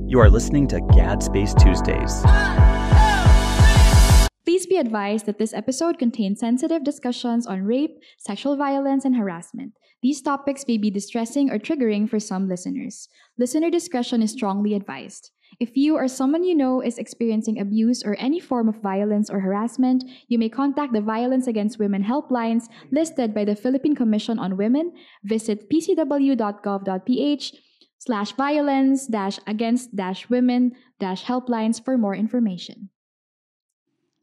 You are listening to Gad Space Tuesdays. Please be advised that this episode contains sensitive discussions on rape, sexual violence, and harassment. These topics may be distressing or triggering for some listeners. Listener discretion is strongly advised. If you or someone you know is experiencing abuse or any form of violence or harassment, you may contact the Violence Against Women helplines listed by the Philippine Commission on Women. Visit pcw.gov.ph/violence-against-women-helplines for more information.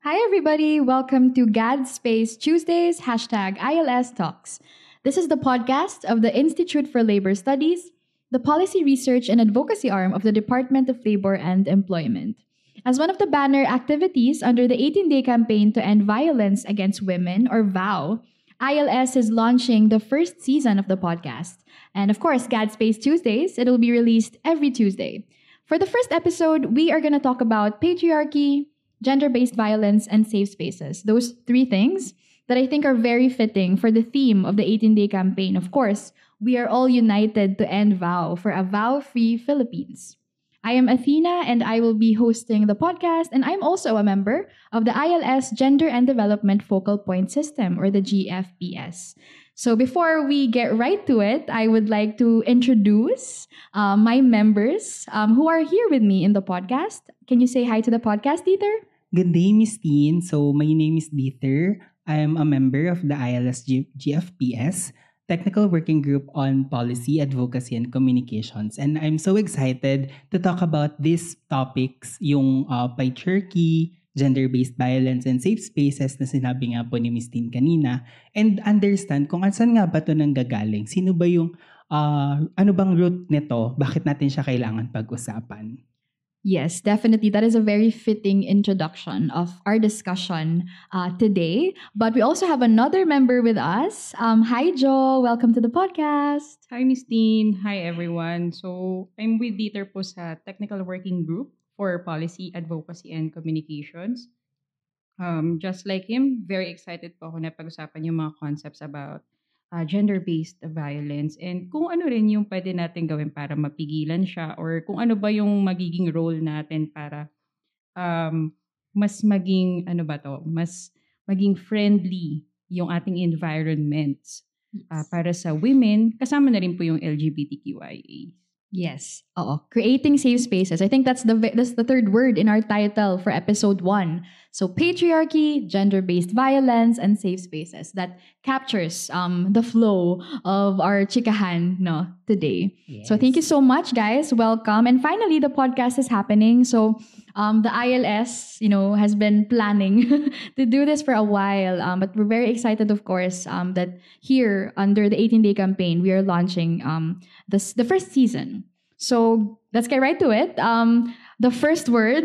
Hi, everybody. Welcome to Gad Space Tuesdays, #ILS Talks. This is the podcast of the Institute for Labor Studies, the policy research and advocacy arm of the Department of Labor and Employment. As one of the banner activities under the 18-day campaign to end violence against women, or VOW, ILS is launching the first season of the podcast. And of course, Gad Space Tuesdays, it'll be released every Tuesday. For the first episode, we are going to talk about patriarchy, gender-based violence, and safe spaces. Those three things that I think are very fitting for the theme of the 18-day campaign. Of course, we are all united to end VOW for a VOW-free Philippines. I am Athena, and I will be hosting the podcast, and I'm also a member of the ILS Gender and Development Focal Point System, or the GFPS. So before we get right to it, I would like to introduce my members who are here with me in the podcast. Can you say hi to the podcast, Dieter? Good day, Miss Teen. So, my name is Dieter. I am a member of the ILS GFPS, Technical Working Group on Policy, Advocacy, and Communications. And I'm so excited to talk about these topics, yung patriarchy, gender-based violence, and safe spaces na sinabi nga po ni Miss Teen kanina. And understand kung saan nga ba ito nanggagaling. Sino ba yung, ano bang root nito? Bakit natin siya kailangan pag-usapan? Yes, definitely. That is a very fitting introduction of our discussion today. But we also have another member with us. Hi, Jo. Welcome to the podcast. Hi, Miss Teen. Hi, everyone. So, I'm with Dieter po sa Technical Working Group for Policy, Advocacy, and Communications. Just like him, very excited po ako na pag-usapan yung mga concepts about gender-based violence and kung ano rin yung pwede natin gawin para mapigilan siya or kung ano ba yung magiging role natin para mas maging mas maging friendly yung ating environments para sa women, kasama na rin po yung LGBTQIA. Yes. Creating safe spaces. I think that's the third word in our title for episode 1. So patriarchy, gender-based violence, and safe spaces. That captures the flow of our chikahan today. Yes. So thank you so much, guys. Welcome. And finally, the podcast is happening. So the ILS, has been planning to do this for a while. But we're very excited, of course, that here under the 18-day campaign, we are launching the first season. So let's get right to it. The first word,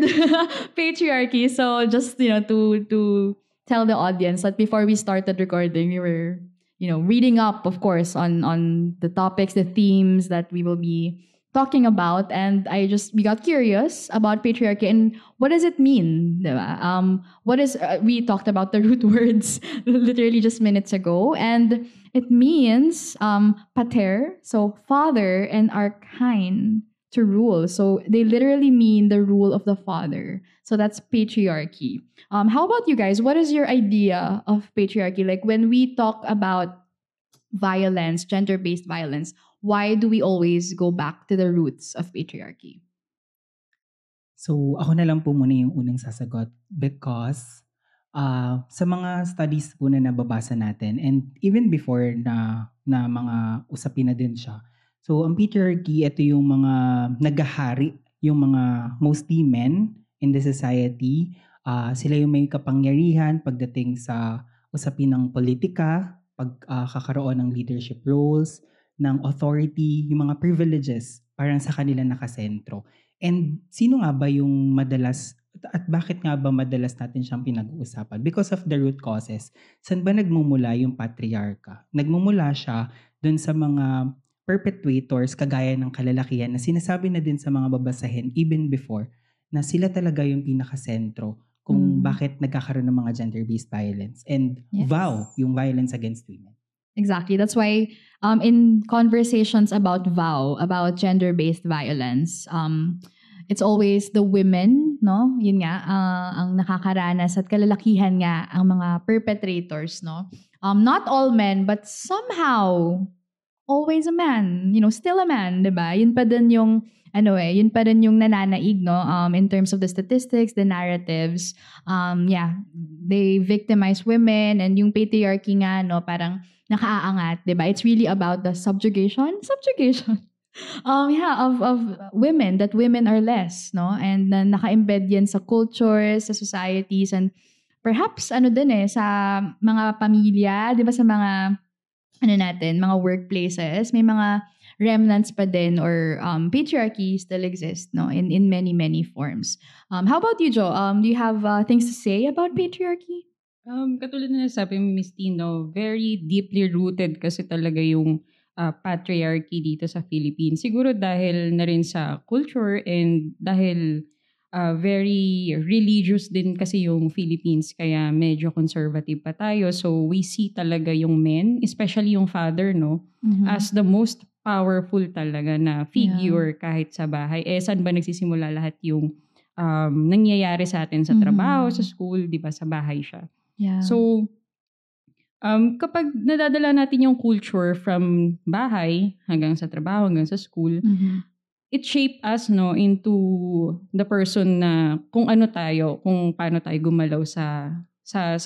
patriarchy. So just, to tell the audience that before we started recording, we were, reading up, of course, on the topics, the themes that we will be talking about, and we got curious about patriarchy and what does it mean, diba? We talked about the root words literally just minutes ago, and it means pater, so father, and archein, to rule. So they literally mean the rule of the father. So that's patriarchy. How about you guys? What is your idea of patriarchy? Like when we talk about violence, gender-based violence, why do we always go back to the roots of patriarchy? So, ako na lang po muna yung unang sasagot because sa mga studies po na nababasa natin and even before na mga usapin na din siya. So, ang patriarchy, ito yung mga naghahari, yung mga mostly men in the society. Sila yung may kapangyarihan pagdating sa usapin ng politika, pagkakaroon ng leadership roles, ng authority, yung mga privileges, parang sa kanila nakasentro. And sino nga ba yung madalas, at bakit nga ba madalas natin siyang pinag-uusapan? Because of the root causes. Saan ba nagmumula yung patriarka? Nagmumula siya dun sa mga perpetuators kagaya ng kalalakihan na sinasabi na din sa mga babasahin even before na sila talaga yung pinakasentro kung bakit nagkakaroon ng mga gender-based violence and VOW, yung violence against women. Exactly. That's why in conversations about VOW, about gender-based violence, it's always the women, no? Yun nga, ang nakakaranas at kalalakihan nga ang mga perpetrators, no? Not all men, but somehow always a man, still a man, 'di ba? Yun pa din yung yun pa rin yung nananaig, no? In terms of the statistics, the narratives, they victimize women, and yung patriarchy nga, no, parang nakaaangat, 'di ba? It's really about the subjugation of women, that women are less, no? And naka-embed yan sa cultures, sa societies, and perhaps sa mga pamilya, 'di ba, sa mga mga workplaces, may mga remnants pa din, or patriarchy still exists, no, in many many forms. How about you, Jo? Do you have things to say about patriarchy? Katulad na nasabi mo, Miss Tino, very deeply rooted kasi talaga yung patriarchy dito sa Philippines. Siguro dahil na rin sa culture, and dahil very religious din kasi yung Philippines, kaya medyo conservative pa tayo. So we see talaga yung men, especially yung father, no, as the most powerful talaga na figure kahit sa bahay. Saan ba nagsisimula lahat yung nangyayari sa atin sa trabaho, sa school, di ba, sa bahay siya. Yeah. So kapag nadadala natin yung culture from bahay hanggang sa trabaho, hanggang sa school, it shape us, no, into the person na kung ano tayo, kung paano tayo gumalaw sa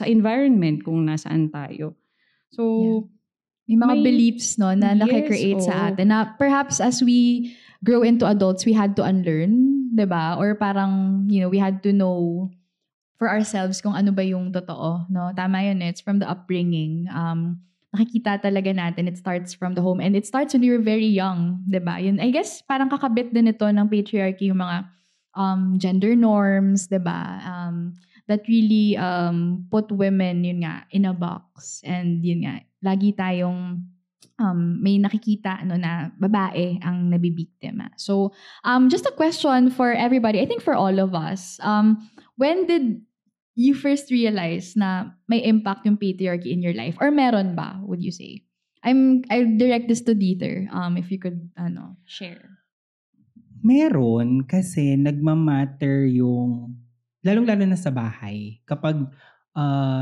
environment, kung nasaan tayo. So may mga beliefs, no, na nakikreate sa atin na perhaps as we grow into adults, we had to unlearn, 'di ba? Or parang, we had to know for ourselves kung ano ba yung totoo, no? Tama yun, it's from the upbringing. Nakikita talaga natin, it starts from the home, and it starts when you're very young, 'di ba? Yun, I guess parang kakabit din ito ng patriarchy, yung mga gender norms, 'di ba? That really put women, yun nga, in a box, and yun nga, lagi tayong may nakikita, no, na babae ang nabibiktima. So just a question for everybody, I think for all of us, when did you first realize na may impact yung patriarchy in your life? Or meron ba, would you say? I direct this to Dieter, if you could share. Meron, kasi nagmamatter yung, lalong-lalo na sa bahay, kapag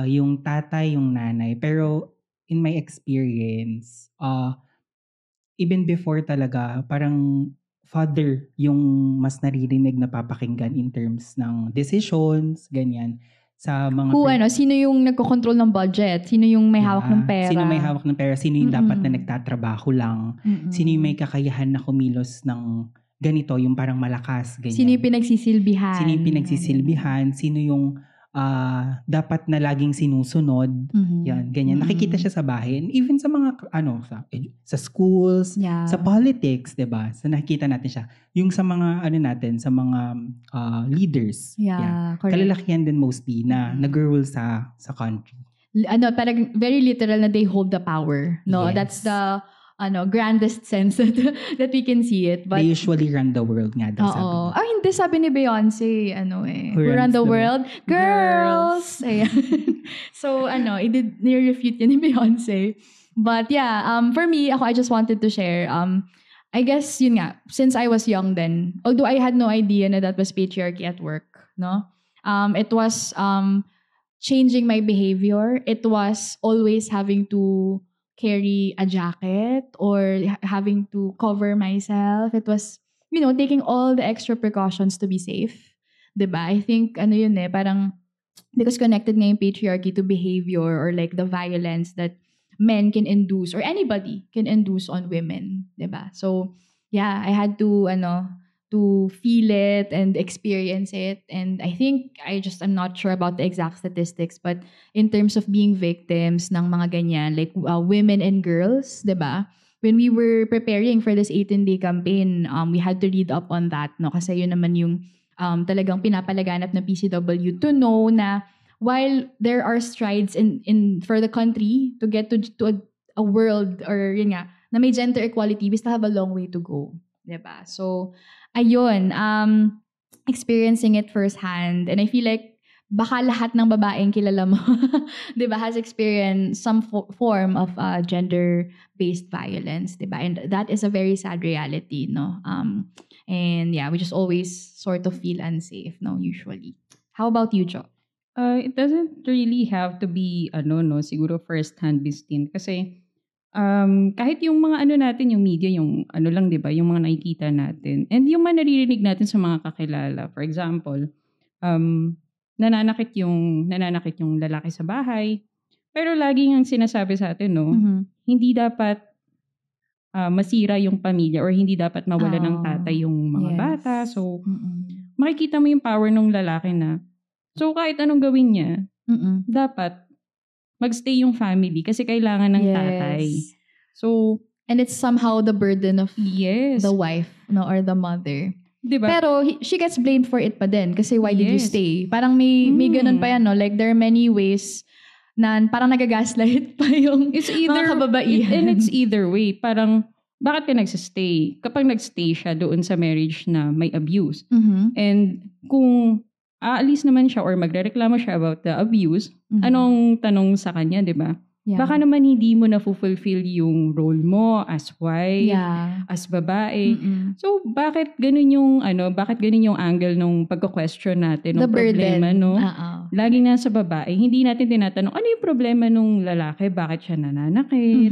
yung tatay, yung nanay. Pero in my experience, even before talaga, parang father yung mas naririnig na papakinggan in terms ng decisions, ganyan. Sa mga sino yung nagko-control ng budget? Sino yung may hawak ng pera? Sino may hawak ng pera? Sino yung dapat na nagtatrabaho lang? Sino yung may kakayahan na kumilos ng ganito, yung parang malakas, ganyan. Sino yung pinagsisilbihan? Sino yung dapat na laging sinusunod. Yan, ganyan. Nakikita siya sa bahay. And even sa mga, sa schools, sa politics, diba? So nakikita natin siya. Yung sa mga, sa mga leaders. Yeah, correct. Kalalakihan din mostly na nag-rule sa country. Parang very literal na they hold the power. No, Yes. That's the grandest sense that we can see it. But they usually run the world nga daw, sabi niya. Hindi, sabi ni Beyonce, Who run the world? Girls! Ayan. So, nirefute yun ni Beyonce. But yeah, for me, I just wanted to share, I guess, yun nga, since I was young then, although I had no idea na that was patriarchy at work, no? It was changing my behavior. It was always having to carry a jacket or having to cover myself. It was, taking all the extra precautions to be safe. Diba? I think, parang, because connected nga yung patriarchy to behavior or like the violence that men can induce or anybody can induce on women. Diba? So, yeah, I had to, to feel it and experience it. And I think I'm not sure about the exact statistics, but in terms of being victims ng mga ganyan, like women and girls, diba? When we were preparing for this 18-day campaign, we had to read up on that, no? Kasi yun naman yung talagang pinapalaganap ng PCW to know na while there are strides in for the country to get to a world or yun nga, na may gender equality, we still have a long way to go. Diba? So, ayun, experiencing it firsthand. And I feel like baka lahat ng babaeng kilala mo, 'di ba, has experienced some form of gender-based violence, 'di ba? And that is a very sad reality, no? And yeah, we just always sort of feel unsafe, no, usually. How about you, Jo? It doesn't really have to be, siguro first-hand bistin. Kasi, kahit yung mga natin, yung media, yung lang, di ba, yung mga nakikita natin. And yung mga naririnig natin sa mga kakilala. For example, nananakit yung lalaki sa bahay. Pero laging ang sinasabi sa atin, no, hindi dapat masira yung pamilya or hindi dapat mawala ng tatay yung mga bata. So, makikita mo yung power ng lalaki na, so kahit anong gawin niya, dapat magstay yung family kasi kailangan ng tatay. So, and it's somehow the burden of yes, the wife, no, or the mother. Diba? Pero she gets blamed for it pa din kasi why did you stay? Parang may ganun pa yan, no? Like there are many ways na parang nagagaslight pa yung mga kababaihan. And it's either way. Parang, bakit ka nagsistay? Kapag nagstay siya doon sa marriage na may abuse. And kung aalis naman siya or magrereklamo siya about the abuse, anong tanong sa kanya, di ba? Yeah. Baka naman hindi mo na-fulfill yung role mo as wife, as babae. So, bakit ganun yung angle nung pagko-question natin ng problema, no? Laging nasa babae, hindi natin tinatanong, ano yung problema nung lalaki? Bakit siya nananakit?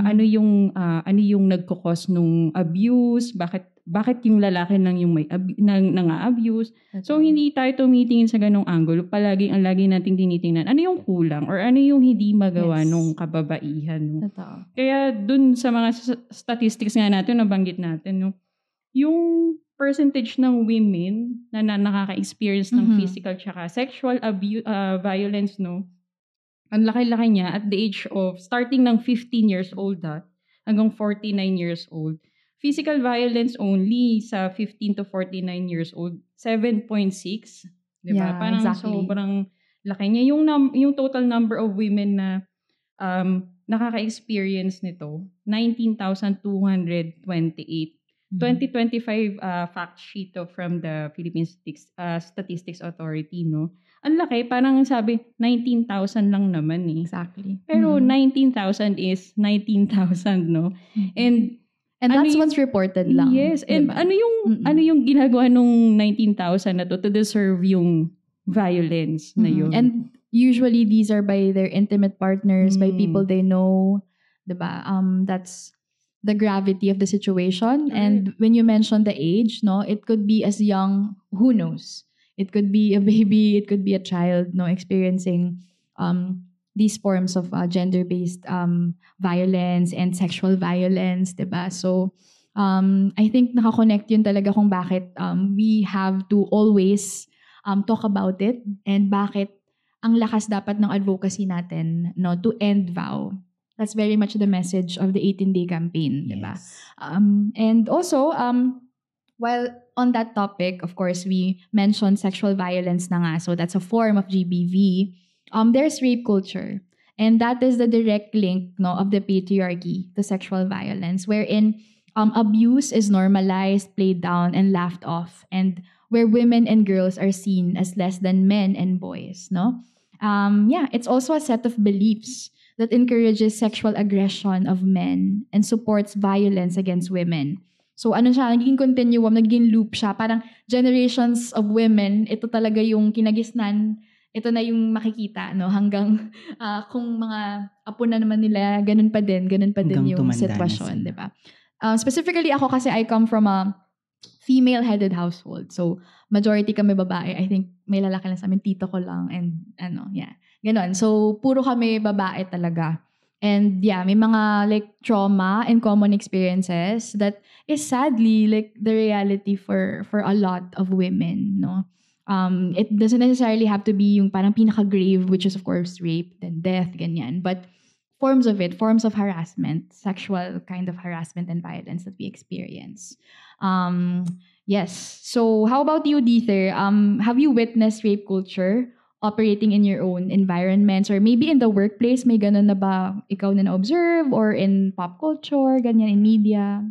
Ano yung nagko-cause nung abuse? Bakit yung lalaki lang yung may nang-abuse? So, hindi tayo tumitingin sa ganong angulo. Palaging ang lagi nating tinitingnan, ano yung kulang or ano yung hindi magawa nung kababaihan. No? Kaya dun sa mga statistics nga natin, nabanggit natin, no? Yung percentage ng women na nakaka-experience ng physical tsaka sexual violence, no? Ang laki-laki niya at the age of, starting ng 15 years old hanggang 49 years old. Physical violence only sa 15 to 49 years old, 7.6. Diba? Parang sobrang laki niya. Yung total number of women na nakaka-experience nito, 19,228. 2025 fact sheet from the Philippine Statistics Authority, no? Ang laki, parang sabi, 19,000 lang naman eh. Exactly. Pero 19,000 is 19,000, no? And that's what's reported lang. Yes. And diba? ano yung ginagawa nung 19,000 na to deserve yung violence na yun? And usually these are by their intimate partners, by people they know, diba? That's the gravity of the situation. Right. And when you mention the age, no, it could be as young, who knows? It could be a baby, it could be a child, no, experiencing these forms of gender-based violence and sexual violence, diba? So, I think nakakonect yun talaga kung bakit we have to always talk about it and bakit ang lakas dapat ng advocacy natin, no, to end vow. That's very much the message of the 18-day campaign, diba? And also, while on that topic, of course, we mentioned sexual violence na nga, so that's a form of GBV. There's rape culture. And that is the direct link, no, of the patriarchy to sexual violence, wherein abuse is normalized, played down, and laughed off, and where women and girls are seen as less than men and boys, no? It's also a set of beliefs that encourages sexual aggression of men and supports violence against women. So ano siya, naging continuum, naging loop siya. Parang generations of women, ito talaga yung kinagisnan, ito na yung makikita, no? Hanggang kung mga apo na naman nila, ganun pa din yung sitwasyon, di ba? Specifically ako kasi I come from a female-headed household. So majority kami babae. I think may lalaki lang sa amin, tito ko lang, and ganon. So puro kami babae talaga. And may mga like trauma and common experiences that is sadly like the reality for a lot of women, no? It doesn't necessarily have to be yung parang pinaka-grave, which is of course rape, then death, ganyan. But forms of harassment, sexual kind of harassment and violence that we experience. Yes. So how about you, Dieter? Have you witnessed rape culture operating in your own environments, or maybe in the workplace, may ganun na ba ikaw na observe, or in pop culture, ganyan, in media?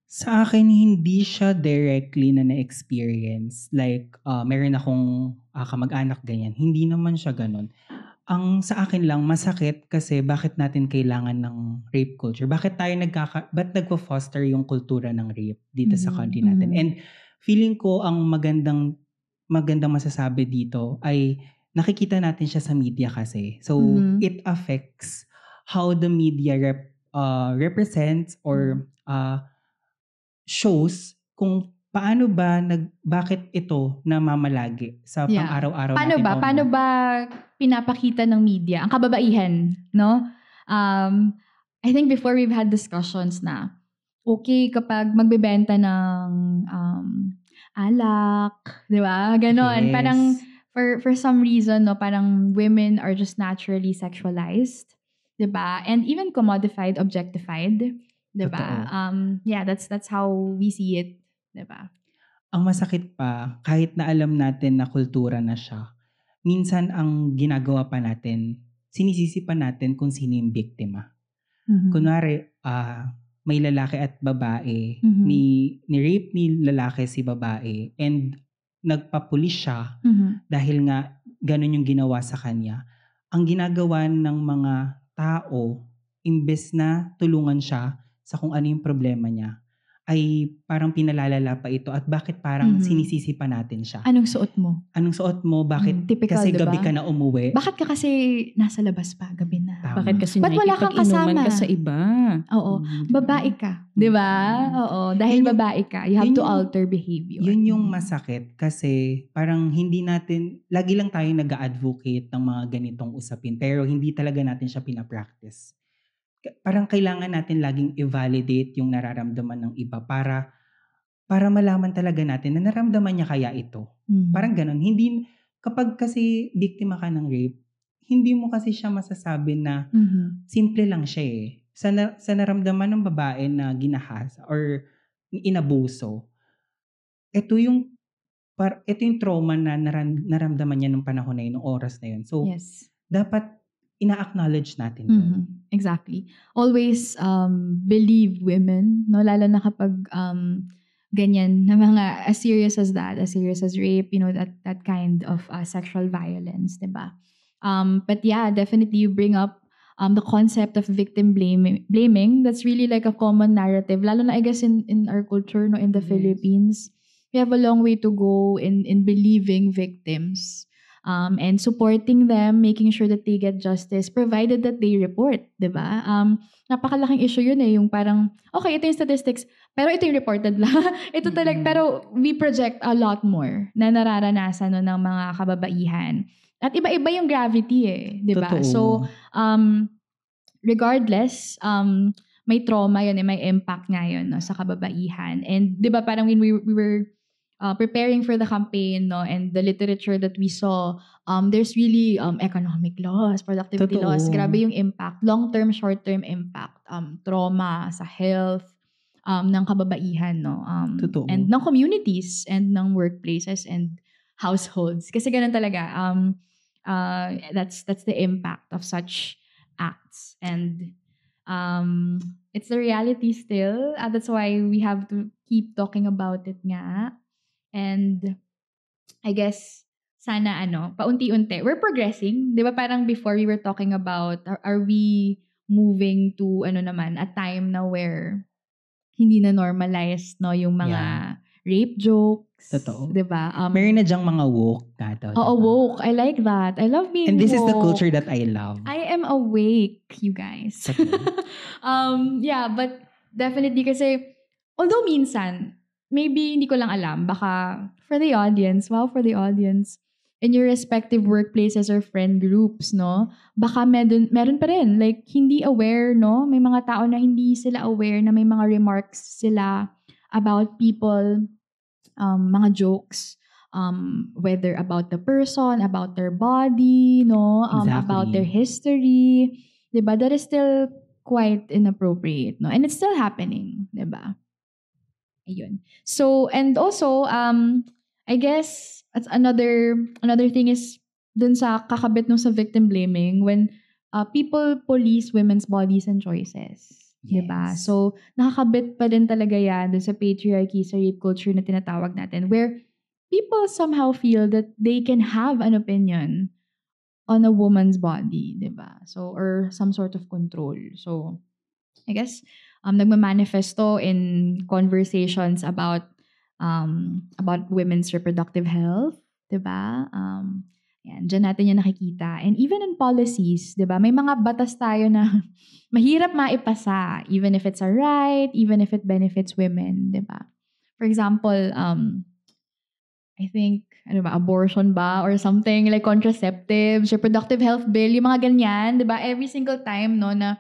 Sa akin, hindi siya directly na na-experience. Like, meron akong kamag-anak ganyan. Hindi naman siya ganun. Ang sa akin lang, masakit kasi bakit natin kailangan ng rape culture? Ba't nagpo-foster yung kultura ng rape dito sa country natin? And feeling ko ang magandang masasabi dito ay nakikita natin siya sa media kasi. So, it affects how the media represents or shows kung bakit ito namamalagi sa pang-araw-araw natin. Paano ba pinapakita ng media ang kababaihan, no? I think before we've had discussions na okay kapag magbebenta ng alak, 'di ba? Ganon. Yes. Parang for some reason, no, parang women are just naturally sexualized, 'di ba? And even commodified, objectified, 'di ba? Yeah, that's how we see it, 'di ba? Ang masakit pa, kahit na alam natin na kultura na siya, minsan ang ginagawa pa natin, sinisisi pa natin kung sino yung biktima. Kunwari, may lalaki at babae, ni-rape ni lalaki si babae, and nagpapulis siya dahil nga ganun yung ginawa sa kanya. Ang ginagawa ng mga tao, imbes na tulungan siya sa kung ano yung problema niya, ay parang pinalalala pa ito at bakit parang sinisisi pa natin siya. Anong suot mo? Bakit? Typical, kasi diba? gabi ka na umuwi. Bakit ka kasi nasa labas pa, gabi na? Tama. Bakit kasi Ba't wala kang kasama? ka sa iba? Oo. Babae ka. Di ba? Oo. Dahil babae ka, you have to alter behavior. Yun yung masakit kasi parang hindi natin, lagi lang tayo nag-advocate ng mga ganitong usapin pero hindi talaga natin siya pinapractice. Parang kailangan natin laging i-validate yung nararamdaman ng iba para malaman talaga natin na naramdaman niya kaya ito. Parang ganun. Hindi, kapag kasi biktima ka ng rape, hindi mo kasi siya masasabi na simple lang siya eh. Sa naramdaman ng babae na ginahas or inabuso, ito yung trauma na naramdaman niya nung panahon na yun, nung oras na yun. So, yes. Dapat ina-acknowledge natin yun. Exactly. Always believe women, no? Lalo na kapag ganyan na mga as serious as rape, you know, that kind of sexual violence, diba? But yeah, definitely you bring up the concept of victim blaming. That's really like a common narrative, lalo na I guess in our culture, no, in the Philippines. We have a long way to go in believing victims. And supporting them, making sure that they get justice, provided that they report, diba? Napakalaking issue yun eh, yung parang, okay, ito yung statistics, pero ito yung reported lang. Ito talaga, pero we project a lot more na nararanasan no, ng mga kababaihan. At iba-iba yung gravity eh, diba? Totoo. So, regardless, may trauma yun eh, may impact nga yun no, sa kababaihan. And diba parang when we were preparing for the campaign, no, and the literature that we saw, there's really economic loss, productivity Totoo. loss. Grabe yung impact, long-term, short-term impact, trauma sa health ng kababaihan, no, Totoo. and ng communities and ng workplaces and households. Kasi ganun talaga. That's the impact of such acts, and it's the reality still. That's why we have to keep talking about it nga. And I guess sana paunti-unti. We're progressing. 'Di ba parang before we were talking about are we moving to a time na where hindi na normalized no yung mga rape jokes. Totoo. 'Di ba? Meron na dyang mga woke na daw. Oo, woke. I like that. I love being And this is the woke. culture that I love. I am awake, you guys. Yeah, but definitely kasi although minsan maybe hindi ko lang alam, baka for the audience, in your respective workplaces or friend groups, no, baka meron pa rin, like, hindi aware, no, may mga tao na hindi sila aware na may mga remarks sila about people, mga jokes, whether about the person, about their body, no, Exactly. about their history, diba, that is still quite inappropriate, no, and it's still happening, diba? Ayun. So, and also, I guess, that's another thing is, dun sa kakabit nung sa victim blaming, when people police women's bodies and choices. Diba? Yes. So, nakakabit pa din talaga yan dun sa patriarchy, sa rape culture na tinatawag natin, where people somehow feel that they can have an opinion on a woman's body, diba? So, or some sort of control. So, I guess, nagmamanifesto in conversations about women's reproductive health, diba? Yan, dyan natin yung nakikita. And even in policies, diba? May mga batas tayo na mahirap maipasa, even if it's a right, even if it benefits women, diba? For example, I think, abortion ba or something like contraceptives, reproductive health bill, yung mga ganyan, diba? Every single time, no, na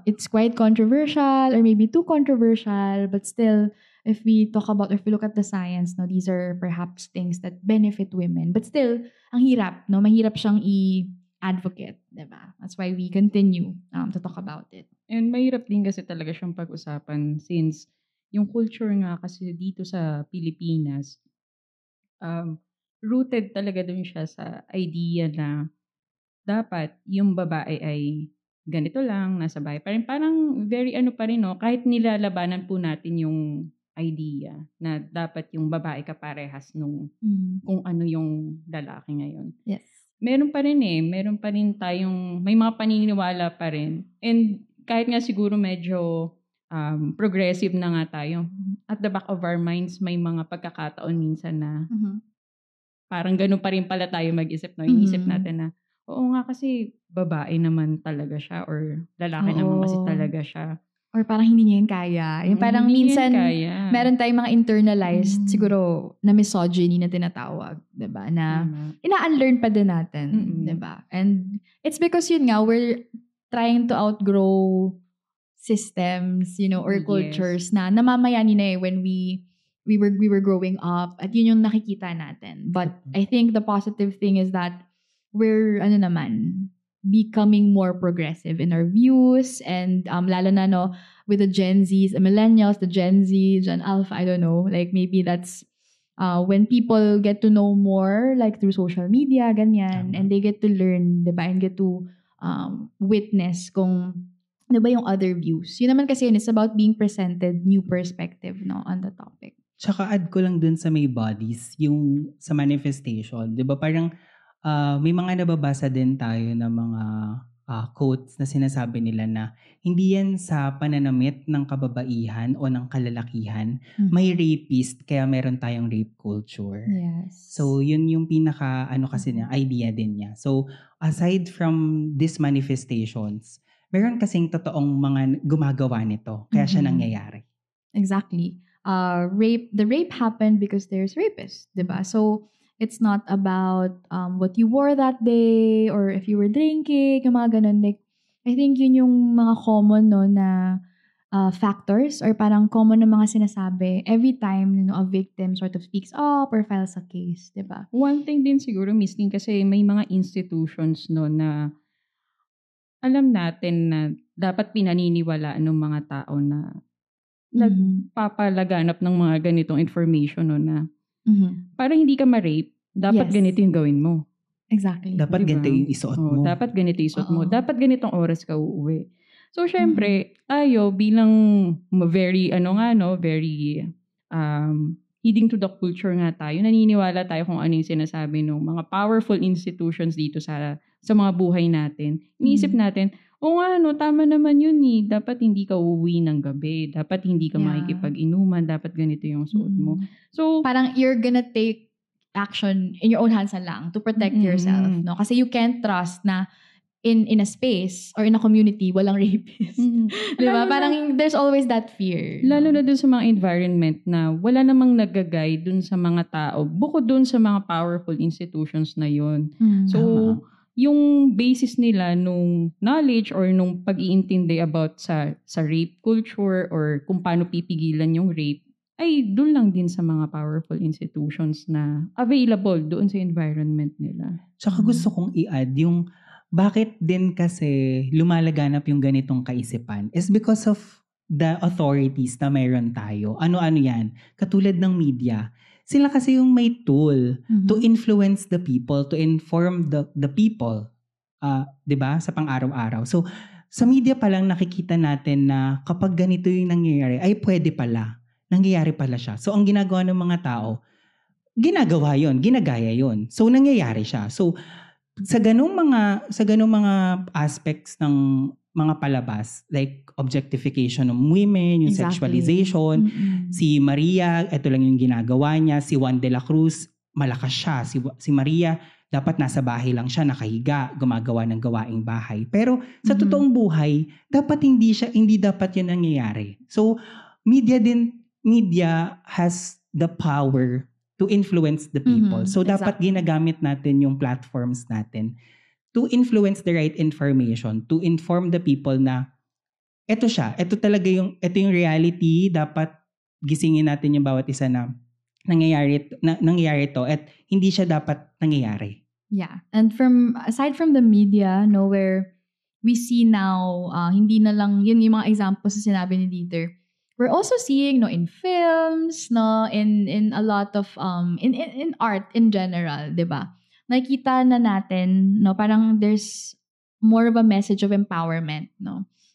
it's quite controversial or maybe too controversial, but still, if we look at the science, no, these are perhaps things that benefit women. But still, ang hirap, no, mahirap siyang i-advocate, diba? That's why we continue to talk about it. And mahirap din kasi talaga siyang pag-usapan since yung culture nga kasi dito sa Pilipinas, rooted talaga dun siya sa idea na dapat yung babae ay ganito lang, nasa bahay pa rin. Parang very pa rin, no? Kahit nilalabanan po natin yung idea na dapat yung babae kaparehas nung kung ano yung lalaki ngayon. Yes. Meron pa rin tayong, may mga paniniwala pa rin. And kahit nga siguro medyo progressive na nga tayo, at the back of our minds, may mga pagkakataon minsan na parang ganun pa rin pala tayo mag-isip. No? Inisip natin na, oo nga kasi babae naman talaga siya or lalaki naman kasi talaga siya. Or parang hindi niya yun kaya. Yung parang minsan, meron tayong mga internalized, siguro, na misogyny na tinatawag. Diba? Na ina-unlearn pa din natin. Diba? And it's because yun nga, we're trying to outgrow systems, or cultures na namamayani na when we were growing up. At yun yung nakikita natin. But I think the positive thing is that we're, becoming more progressive in our views, and lalo na, no, with the Gen Zs, the millennials, the Gen Z, Gen Alpha, I don't know, like maybe that's when people get to know more, like through social media, ganyan, and they get to learn, diba, and get to witness kung, diba, yung other views. Yun naman kasi yun, it's about being presented new perspective, no, on the topic. Tsaka add ko lang dun sa may bodies, yung sa manifestation, diba, parang may mga nababasa din tayo na mga quotes na sinasabi nila na hindi yan sa pananamit ng kababaihan o ng kalalakihan. May rapist, kaya meron tayong rape culture. Yes. So, yun yung pinaka, kasi niya, idea din niya. So, aside from these manifestations, meron kasing totoong mga gumagawa nito. Kaya siya nangyayari. Exactly. The rape happened because there's rapists, diba? So, it's not about what you wore that day or if you were drinking, yung mga ganun. Like, I think yun yung mga common, no, na factors or parang common na mga sinasabi every time, a victim sort of speaks up or files a case, diba? One thing din siguro, Miss Ning, kasi may mga institutions, no, na alam natin na dapat pinaniniwalaan ng mga tao na nagpapalaganap ng mga ganitong information, no, na para hindi ka ma-rape, dapat ganito yung gawin mo. Exactly. Dapat ganito yung isuot mo. Dapat ganito yung isuot mo. Dapat ganitong oras ka uuwi. So, syempre, tayo bilang very, very heeding to the culture nga tayo, naniniwala tayo kung ano yung sinasabi ng mga powerful institutions dito sa mga buhay natin. Iniisip natin, tama naman yun eh. Dapat hindi ka uuwi ng gabi. Dapat hindi ka makikipag-inuman. Dapat ganito yung suot mo. So, parang you're gonna take action in your own hands lang to protect yourself, no? Kasi you can't trust na in a space or in a community walang rapist. Diba? Parang there's always that fear. Lalo na dun sa mga environment na wala namang nag-guide dun sa mga tao bukod dun sa mga powerful institutions na yun. So, yung basis nila nung knowledge or nung pag-iintindi about sa rape culture or kung paano pipigilan yung rape ay doon lang din sa mga powerful institutions na available doon sa environment nila. Tsaka gusto kong i-add yung bakit din kasi lumalaganap yung ganitong kaisipan is because of the authorities na mayroon tayo. Ano-ano yan? Katulad ng media. Sila kasi yung may tool to influence the people, to inform the people, 'di ba, sa pang-araw-araw. So sa media pa lang nakikita natin na kapag ganito yung nangyayari, ay pwede pala. Nangyayari pala siya. So ang ginagawa ng mga tao, ginagawa yon, ginagaya yon. So nangyayari siya. So sa ganung mga aspects ng mga palabas, like objectification of women, yung sexualization, si Maria, ito lang yung ginagawa niya, si Juan de la Cruz, malakas siya. Si Maria, dapat nasa bahay lang siya, nakahiga, gumagawa ng gawaing bahay. Pero sa totoong buhay, dapat hindi dapat yun nangyayari. So, media has the power to influence the people. So, dapat ginagamit natin yung platforms natin to influence the right information, to inform the people na ito yung reality, dapat gisingin natin yung bawat isa na nangyayari to at hindi siya dapat nangyayari. Yeah. And aside from the media, where we see now, hindi na lang, yun yung mga examples na sinabi ni Dieter. We're also seeing, in films, in a lot of, in art in general, di ba? Nakikita na natin, parang there's more of a message of empowerment,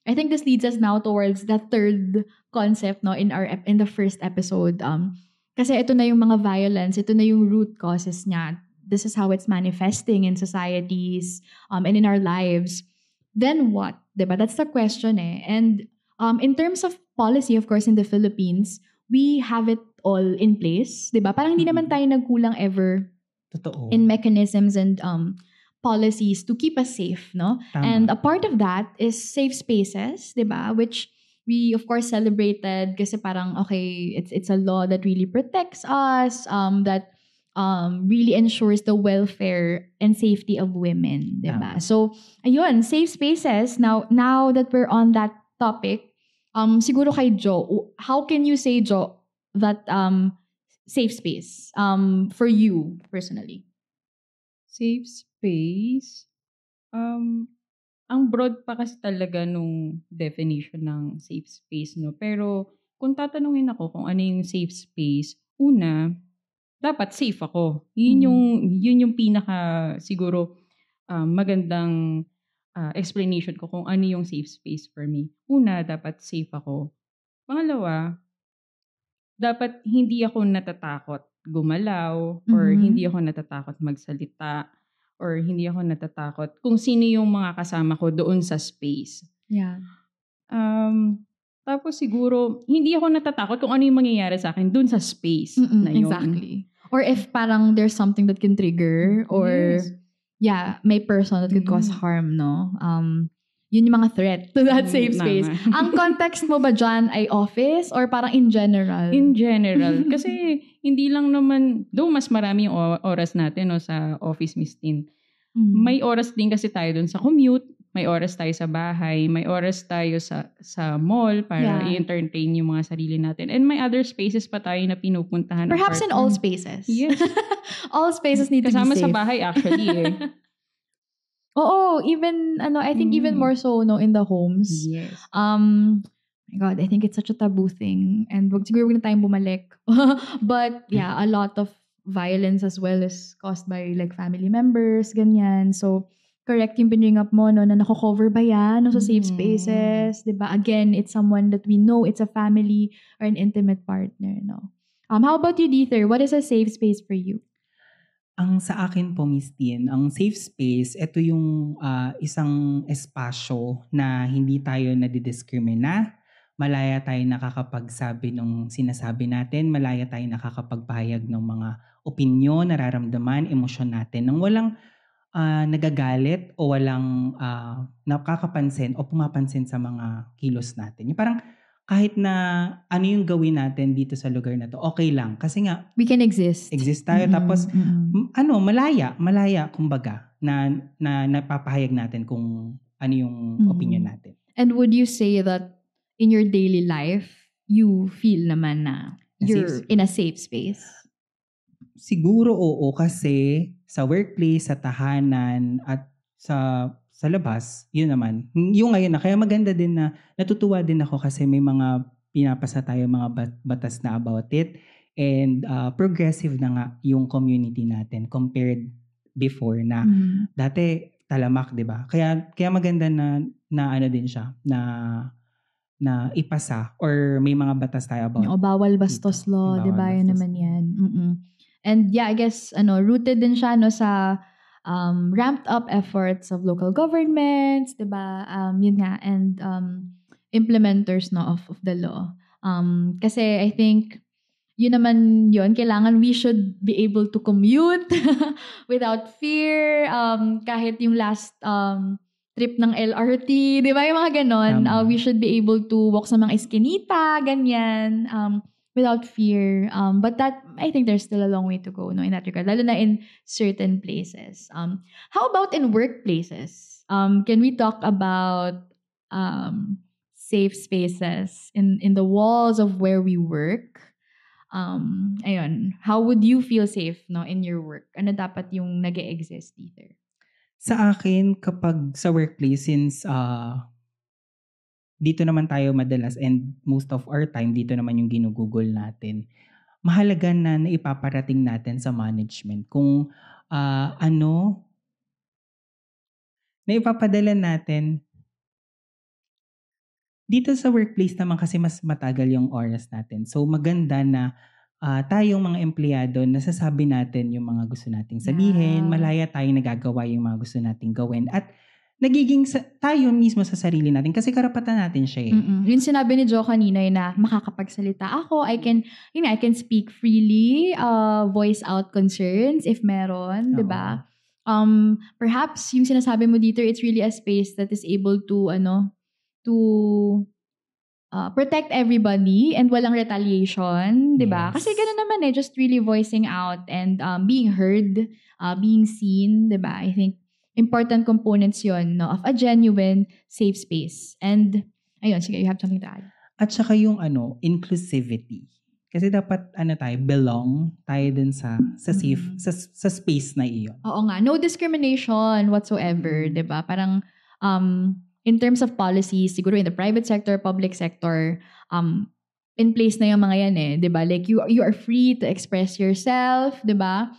I think this leads us now towards the third concept, in the first episode. Kasi ito na yung mga violence, ito na yung root causes niya. This is how it's manifesting in societies and in our lives. Then what? Diba? That's the question eh. And in terms of policy, of course, in the Philippines, we have it all in place. Diba? Parang hindi naman tayo nagkulang ever Totoo. in mechanisms and policies to keep us safe. No? Tama. And a part of that is safe spaces, diba? Which we of course celebrated kasi parang okay, it's a law that really protects us, that really ensures the welfare and safety of women, diba? So, ayun, safe spaces. Now that we're on that topic, siguro kay Jo, how can you say, Jo, that safe space for you personally? Safe space? Ang broad pa kasi talaga nung definition ng safe space, no? Pero kung tatanungin ako kung ano yung safe space, una, dapat safe ako. Yun yung pinaka siguro magandang explanation ko kung ano yung safe space for me. Una, dapat safe ako. Pangalawa, dapat hindi ako natatakot gumalaw or hindi ako natatakot magsalita or hindi ako natatakot kung sino yung mga kasama ko doon sa space. Yeah. Tapos siguro, hindi ako natatakot kung ano yung mangyayari sa akin doon sa space na yun. Exactly. Or if parang there's something that can trigger or may person that could cause harm, no? Yun yung mga threat to that safe space. Ang context mo ba dyan ay office or parang in general? In general. Kasi hindi lang naman, though mas marami yung oras natin sa office mistin. May oras din kasi tayo dun sa commute, may oras tayo sa bahay, may oras tayo sa mall para i-entertain yung mga sarili natin. And may other spaces pa tayo na pinupuntahan. Perhaps in all spaces. Yes. All spaces need to be safe. Kasama sa bahay actually eh. Oo, even I think even more so in the homes. Yes. My God, I think it's such a taboo thing. And siguro wag na tayong bumalik. But yeah, a lot of violence as well is caused by like family members, ganyan. So correct yung bring up mo na nako-cover ba yan sa safe spaces, 'di ba? Again, it's someone that we know, it's a family or an intimate partner, no. How about you, Dieter? What is a safe space for you? Ang sa akin po, Miss Tien, ang safe space, ito yung isang espasyo na hindi tayo nadidiskrimina, malaya tayo nakakapagsabi ng sinasabi natin, malaya tayo nakakapagpahayag ng mga opinyon, nararamdaman, emosyon natin, nang walang nagagalit o walang nakakapansin o pumapansin sa mga kilos natin. Yung parang kahit na ano yung gawin natin dito sa lugar na to, okay lang. Kasi nga, we can exist. Exist tayo. Tapos, malaya, kumbaga, na napapahayag natin kung ano yung opinion natin. And would you say that in your daily life, you feel naman na you're in a safe space? Siguro oo, kasi sa workplace, sa tahanan, at sa labas, yun naman. Yung ngayon na, kaya maganda din na natutuwa din ako kasi may mga pinapasa tayo mga batas na about it and progressive na nga yung community natin compared before na dati talamak, 'di ba? Kaya maganda na ano din siya na ipasa or may mga batas tayo about O bawal bastos dito. law, Yung 'di ba? bawal Yun bastos naman law. 'yan. And yeah, I guess rooted din siya no sa ramped up efforts of local governments, 'di ba? Yun nga, and implementers no of the law. Kasi I think yun naman yun, kailangan we should be able to commute without fear, kahit yung last trip ng LRT, di ba yung mga ganon, Tama. we should be able to walk sa mga eskinita, ganyan, without fear. But that, I think there's still a long way to go no, in that regard, lalo na in certain places. How about in workplaces? Can we talk about safe spaces in the walls of where we work? Ayun, how would you feel safe no in your work? Ano dapat yung nag-e-exist dito? Sa akin, kapag sa workplace, since dito naman tayo madalas and most of our time, dito naman yung ginugugol natin, mahalaga na naipaparating natin sa management kung naipapadala natin. Dito sa workplace naman kasi mas matagal yung oras natin. So maganda na tayong mga empleyado, nasasabi natin yung mga gusto nating sabihin, malaya tayong nagagawa yung mga gusto nating gawin, at nagiging tayo mismo sa sarili natin kasi karapatan natin siya eh. Yung sinabi ni Jo kanina na makakapagsalita ako, I can speak freely, voice out concerns if meron, 'di ba? Perhaps yung sinasabi mo dito, it's really a space that is able to protect everybody and walang retaliation, 'di ba? Yes. Kasi gano'n naman just really voicing out and being heard, being seen, 'di ba? I think important components 'yon no of a genuine safe space. And ayun, sige, you have something to add. At saka yung inclusivity. Kasi dapat belong tayo dun sa safe sa space na iyon. Oo nga, no discrimination whatsoever, 'di ba? Parang in terms of policies, siguro in the private sector, public sector, in place na yung mga yan eh, 'di ba? Like you are free to express yourself, 'di ba?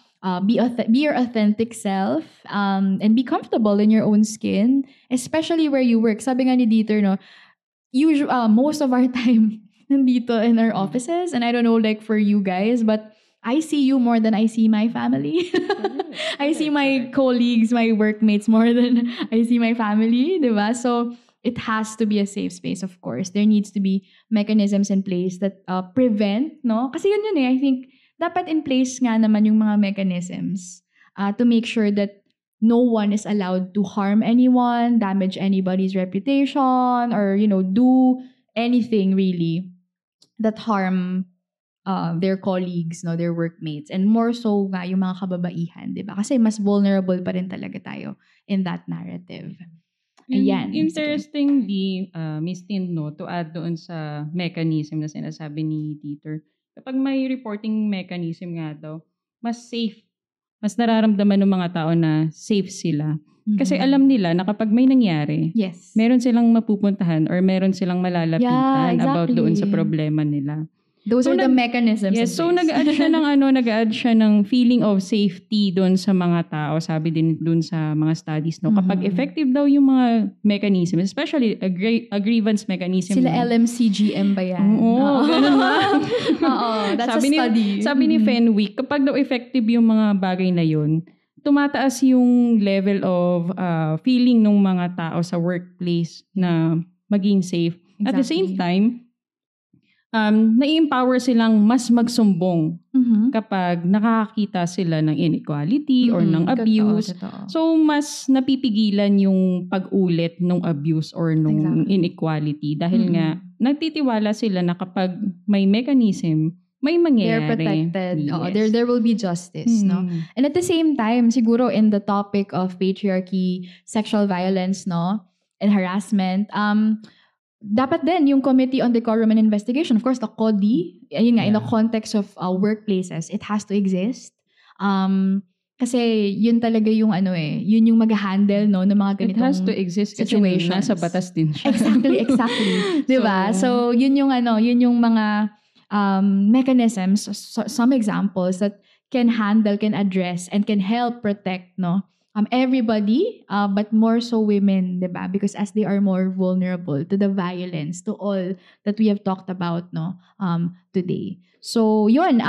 Be your authentic self, and be comfortable in your own skin, especially where you work. Sabi nga ni Dieter, no, most of our time nandito in our offices, and I don't know like for you guys, but I see you more than I see my family. I see my colleagues, my workmates more than I see my family, di ba? So it has to be a safe space, of course. There needs to be mechanisms in place that prevent, no? Kasi yun I think dapat in place nga naman yung mga mechanisms to make sure that no one is allowed to harm anyone, damage anybody's reputation, or do anything really that harm their colleagues, no, their workmates, and more so nga yung mga kababaihan, 'di ba? Kasi mas vulnerable pa rin talaga tayo in that narrative. Ayan. Interestingly, Miss Tin, no, to add doon sa mechanism na sinasabi ni Dieter, kapag may reporting mechanism nga daw, mas safe, mas nararamdaman ng mga tao na safe sila. Kasi alam nila na kapag may nangyari, yes, meron silang mapupuntahan or meron silang malalapitan about doon sa problema nila. Those are the mechanisms. Yes, so nag-add siya ng feeling of safety doon sa mga tao, sabi din doon sa mga studies, no. Kapag effective daw yung mga mechanism, especially a grievance mechanism. Sila LMCGM ba yan? Oo, ganun ba? Oo, that's a study. Sabi ni Fenwick, kapag daw effective yung mga bagay na yun, tumataas yung level of feeling ng mga tao sa workplace na maging safe. Exactly. At the same time, na-empower silang mas magsumbong kapag nakakakita sila ng inequality or ng abuse. Totoo. So, mas napipigilan yung pag-ulit ng abuse or ng inequality dahil nga nagtitiwala sila na kapag may mechanism, may mangyayari. They're protected. Yes. There will be justice, no? And at the same time, siguro in the topic of patriarchy, sexual violence, no, and harassment, dapat din yung Committee on Decorum and Investigation, of course, the CODI, ayun nga, in the context of workplaces, it has to exist. Kasi yun talaga yung yun yung mag-handle, no, ng mga ganitong it has to exist situations. Kasi nasa batas din siya. Exactly. Diba? So yun yung mga mechanisms, some examples that can handle, can address, and can help protect, no, everybody, but more so women, diba? Because as they are more vulnerable to the violence, to all that we have talked about, no, today. So yun,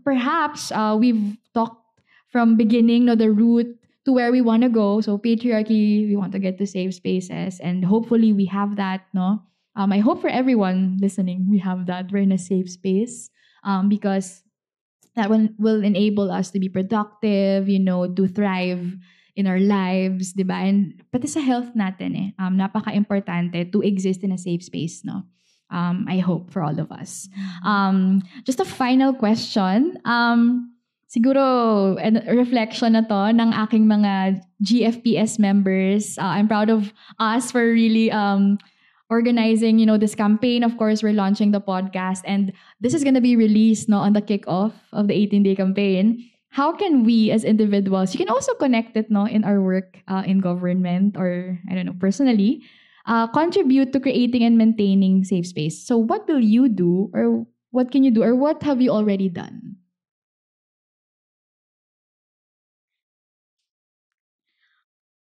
perhaps we've talked from beginning, no, the route to where we want to go. So patriarchy, we want to get to safe spaces, and hopefully we have that, no. I hope for everyone listening, we have that. We're in a safe space, because that will enable us to be productive, to thrive in our lives, di ba? And pati sa health natin napaka-importante to exist in a safe space, no? I hope for all of us. Just a final question. Siguro, a reflection na to ng aking mga GFPS members. I'm proud of us for really organizing, this campaign. Of course, we're launching the podcast, and this is going to be released, no, on the kickoff of the 18-day campaign. How can we as individuals, you can also connect it, no, in our work in government, or I don't know, personally, contribute to creating and maintaining safe space. So what will you do, or what can you do, or what have you already done?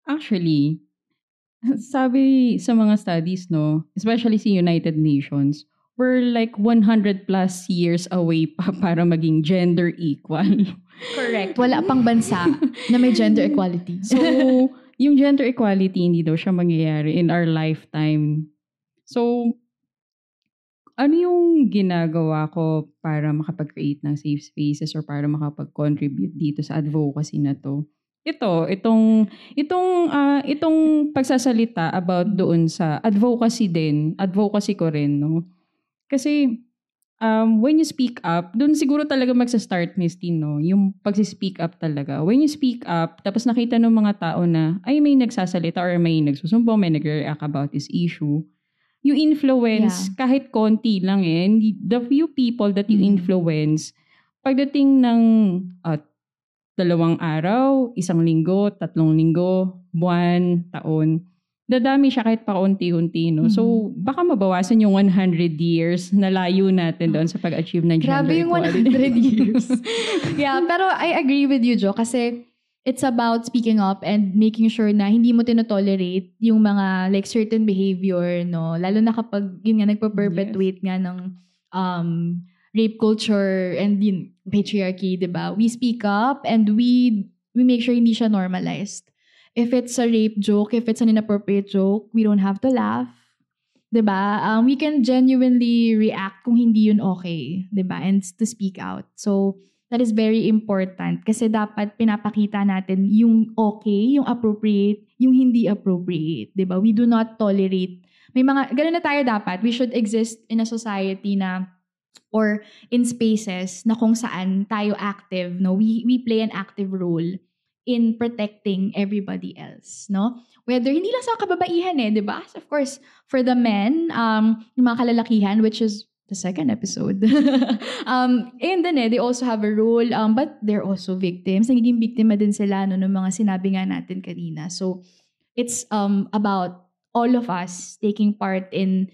Actually, sabi sa mga studies, no, especially sa United Nations, we're like 100 plus years away pa para maging gender equal. Correct. Wala pang bansa na may gender equality. So, yung gender equality, hindi daw siya mangyayari in our lifetime. So, ano yung ginagawa ko para makapag-create ng safe spaces or para makapag-contribute dito sa advocacy na to? Itong pagsasalita about doon sa advocacy ko rin, no? Kasi, when you speak up, doon siguro talaga magsa-start, Miss Tin, no? Yung pag-speak up talaga. When you speak up, tapos nakita ng mga tao na, ay, may nagsasalita or may nagsusumbong, may nagre-react about this issue, you influence kahit konti lang And the few people that you influence, pagdating ng 2 araw, 1 linggo, 3 linggo, buwan, taon, dadami siya kahit paunti-unti, no? So, baka mabawasan yung 100 years na layo natin doon sa pag-achieve ng gender equality. Grabe yung 100 years. Yeah, pero I agree with you, Jo, kasi it's about speaking up and making sure na hindi mo tinotolerate yung mga like certain behavior, no? Lalo na kapag yun nga nagpo-perpetuate nga ng rape culture and yun, patriarchy, diba? We speak up and we make sure hindi siya normalized. If it's a rape joke, if it's an inappropriate joke, we don't have to laugh. Diba? We can genuinely react kung hindi yun okay. Diba? And to speak out. So, that is very important kasi dapat pinapakita natin yung okay, yung appropriate, yung hindi appropriate. Diba? We do not tolerate. Ganun na tayo dapat. We should exist in a society na or in spaces na kung saan tayo active, no? We play an active role in protecting everybody else, no? Whether hindi lang sa kababaihan di ba? Of course, for the men, yung mga kalalakihan, which is the second episode. And then they also have a role, but they're also victims. Nagiging biktima din sila no, ng mga sinabi nga natin kanina. So, it's about all of us taking part in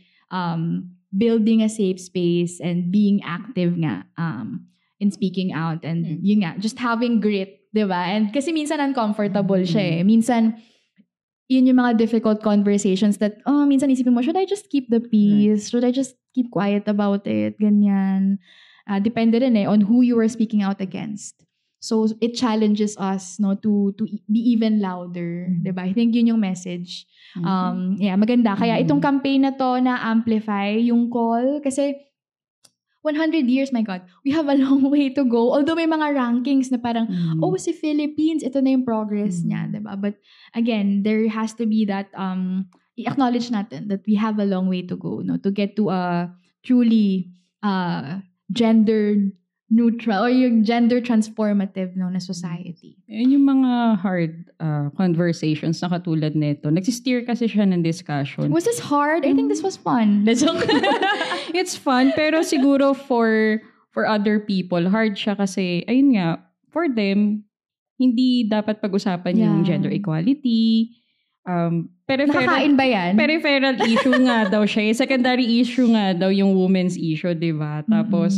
building a safe space and being active nga in speaking out. And yun nga, just having grit, di ba? And kasi minsan uncomfortable siya Minsan, yun yung mga difficult conversations that, minsan isipin mo, should I just keep the peace? Should I just keep quiet about it? Ganyan. Depende rin on who you are speaking out against. So, it challenges us no to be even louder. Diba? I think yun yung message. Maganda. Kaya itong campaign na to na-amplify yung call. Kasi 100 years, my God, we have a long way to go. Although may mga rankings na parang, si Philippines, ito na yung progress niya. Diba? But again, there has to be that, i-acknowledge natin that we have a long way to go no to get to a truly gender neutral or yung gender transformative no na society. And yung mga hard conversations na katulad nito, nagsisteer kasi siya ng discussion. Was this hard? I think this was fun. It's fun, pero siguro for other people, hard siya kasi, ayun nga, for them, hindi dapat pag-usapan yung gender equality. Nakakain ba yan? Peripheral issue nga daw siya. Secondary issue nga daw yung women's issue, di ba? Tapos,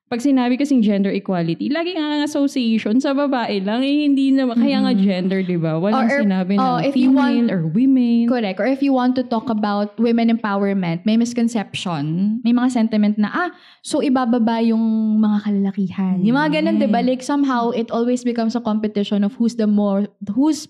pag sinabi kasing gender equality, lagi nga ang association sa babae lang, hindi naman, kaya nga gender, di ba? Walang sinabi na if you female want- or women. Correct. Or if you want to talk about women empowerment, may misconception, may mga sentiment na, so ibababa yung mga kalalakihan. Yung mga ganun, diba? Like somehow, it always becomes a competition of who's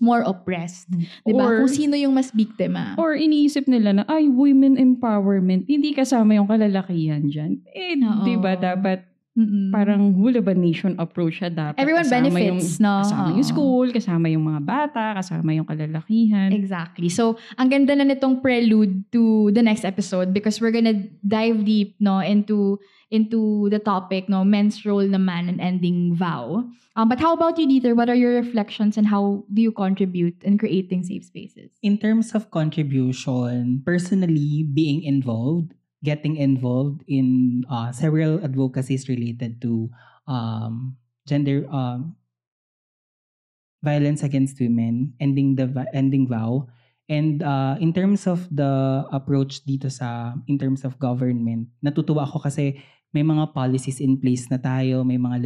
more oppressed. Diba? Or- Kung sino yung mas biktima. Or iniisip nila na, women empowerment, hindi kasama yung kalalakihan dyan. Oo. Di ba, dapat Mm-mm. parang whole of a nation approach siya dapat. Everyone kasama benefits, no? Kasama yung Oo. school, kasama yung mga bata, kasama yung kalalakihan. Exactly. So, ang ganda na nitong prelude to the next episode because we're gonna dive deep into the topic, men's role naman and ending vow. But how about you, Dieter? What are your reflections and how do you contribute in creating safe spaces? In terms of contribution, personally being involved, getting involved in several advocacies related to gender violence against women, ending vow, and in terms of the approach dito in terms of government, natutuwa ako kasi may mga policies in place na tayo, may mga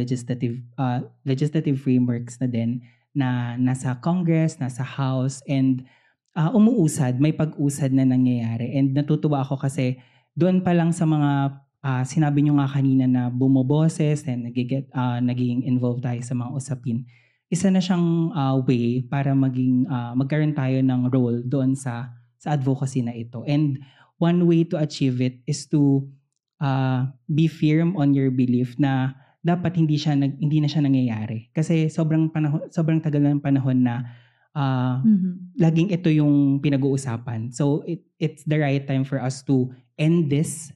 legislative frameworks na din na nasa Congress, nasa House, and umuusad, may pag-usad na nangyayari. And natutuwa ako kasi doon pa lang sa mga sinabi nyo nga kanina na bumoboses and naging involved tayo sa mga usapin, isa na siyang way para magkaroon tayo ng role doon sa advocacy na ito. And one way to achieve it is to be firm on your belief na dapat hindi na siya nangyayari. Kasi sobrang tagal ng panahon na laging ito yung pinag-uusapan. So it's the right time for us to end this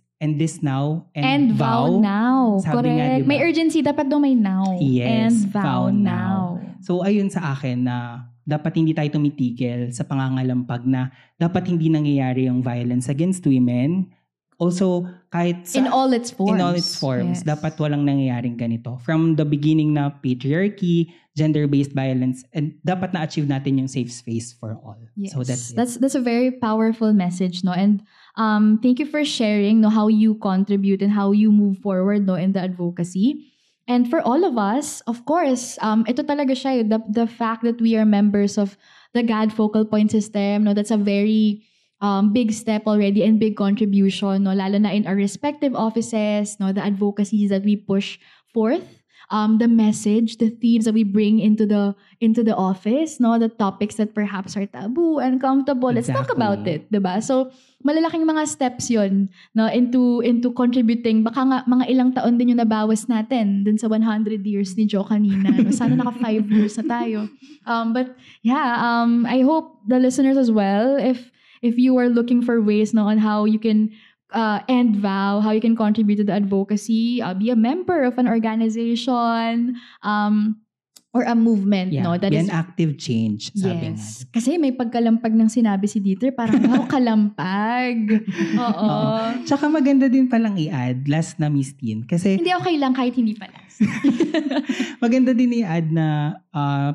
now and vow now. Sabi nga, Correct. diba? May urgency, dapat daw may now. Yes, and vow now. So ayun sa akin na dapat hindi tayo tumitigil sa pangangalampag na dapat hindi nangyayari yung violence against women. Also, kahit In all its forms, yes. dapat walang nangyayaring ganito. From the beginning na patriarchy, gender-based violence, and dapat na-achieve natin yung safe space for all. Yes. So that's it. That's a very powerful message, no? And thank you for sharing, how you contribute and how you move forward, in the advocacy. And for all of us, of course, ito talaga siya, the fact that we are members of the GAD focal point system, that's a very big step already and big contribution, lalo na in our respective offices, the advocacies that we push forth, the message, the themes that we bring into the office, the topics that perhaps are taboo, uncomfortable. Let's talk about it, diba? So, malalaking mga steps yon, into contributing. Baka nga mga ilang taon din yung nabawas natin dun sa 100 years ni Jo kanina. Sana naka 5 years na tayo. But yeah, I hope the listeners as well, if you are looking for ways on how you can end vow, how you can contribute to the advocacy, be a member of an organization, or a movement, that be is an active change, sabi nga. yes. Kasi may pagkalampag ng sinabi si Dieter, parang kalampag. Oo. Tsaka maganda din palang i-add, last na Miss Tin, kasi Hindi okay lang kahit hindi pa last. maganda din i-add na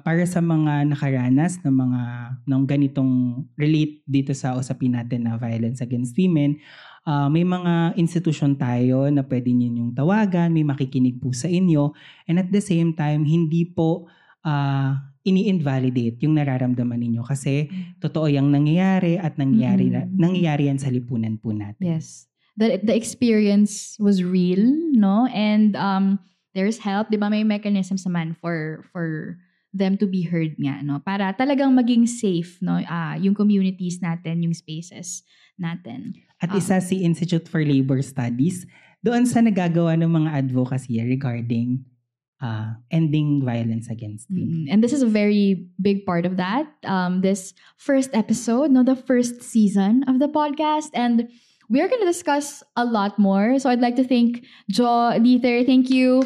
para sa mga nakaranas ng ganitong relate dito sa usapin natin na violence against women, may mga institusyon tayo na pwede ninyong tawagan, may makikinig po sa inyo, and at the same time, hindi po ini-invalidate yung nararamdaman ninyo kasi totoo yung nangyayari at nangyayari yan sa lipunan po natin. Yes. The experience was real, and there's help, 'di ba? May mechanisms naman for them to be heard nga, para talagang maging safe, yung communities natin, yung spaces natin. At isa si Institute for Labor Studies doon sa nagagawa ng mga advocacy regarding ending violence against women. And this is a very big part of that. This first episode, the first season of the podcast, and we are going to discuss a lot more. So I'd like to thank Jo, Dieter. Thank you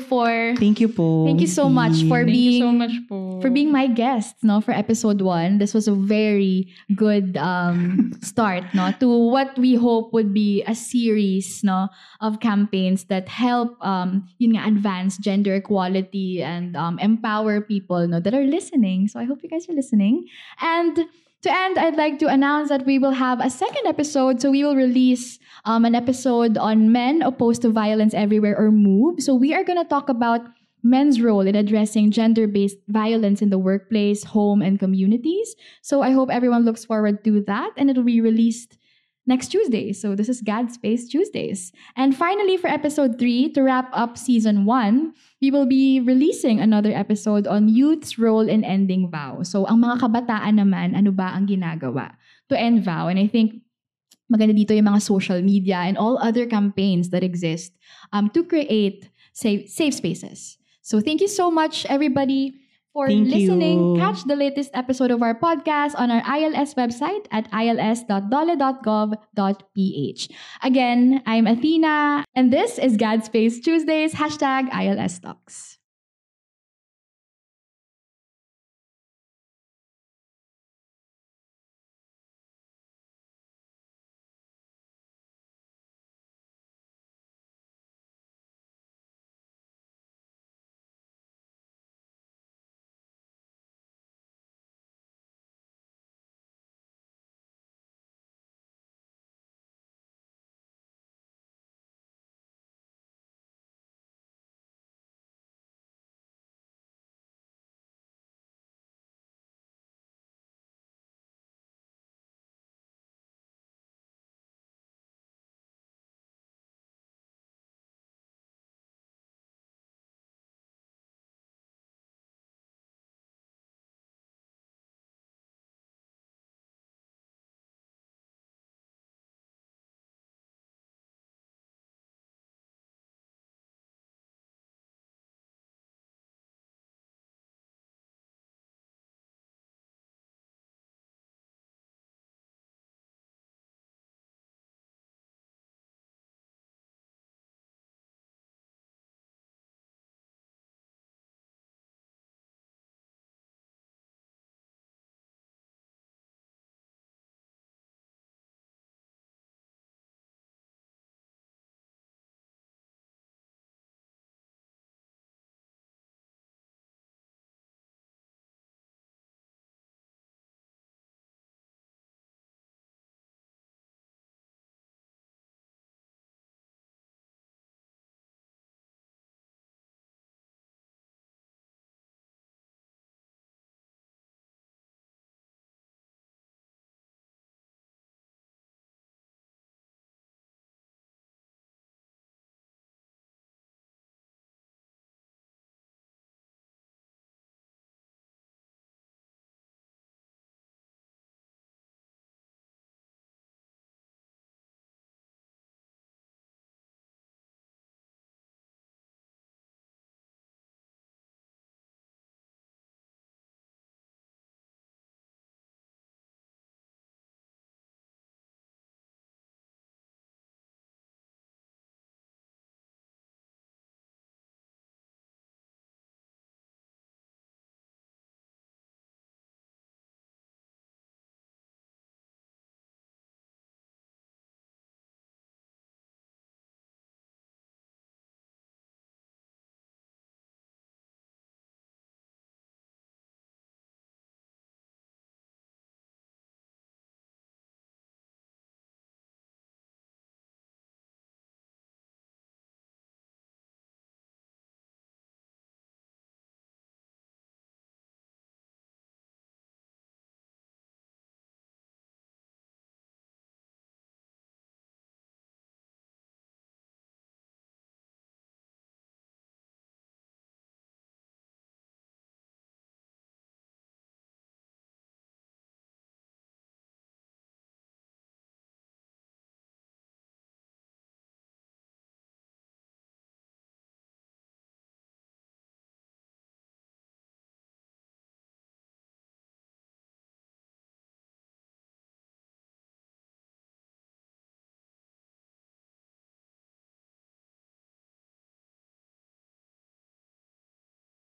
so much for Thank being you so much po. for being my guest, for episode 1. This was a very good start, to what we hope would be a series, of campaigns that help, advance gender equality and empower people, that are listening. So I hope you guys are listening. And To end, I'd like to announce that we will have a second episode. So we will release an episode on men opposed to violence everywhere, or MOVE. So we are going to talk about men's role in addressing gender-based violence in the workplace, home, and communities. So I hope everyone looks forward to that, and it'll be released next Tuesday. So this is Gad Space Tuesdays. And finally, for episode 3, to wrap up season 1, we will be releasing another episode on youth's role in ending vow. So ang mga kabataan naman, ano ba ang ginagawa to end vow? And I think maganda dito yung mga social media and all other campaigns that exist to create safe spaces. So thank you so much, everybody, for Thank listening. you. Catch the latest episode of our podcast on our ILS website at ils.dole.gov.ph. Again, I'm Athena, and this is Gad Space Tuesdays, #ILS Talks.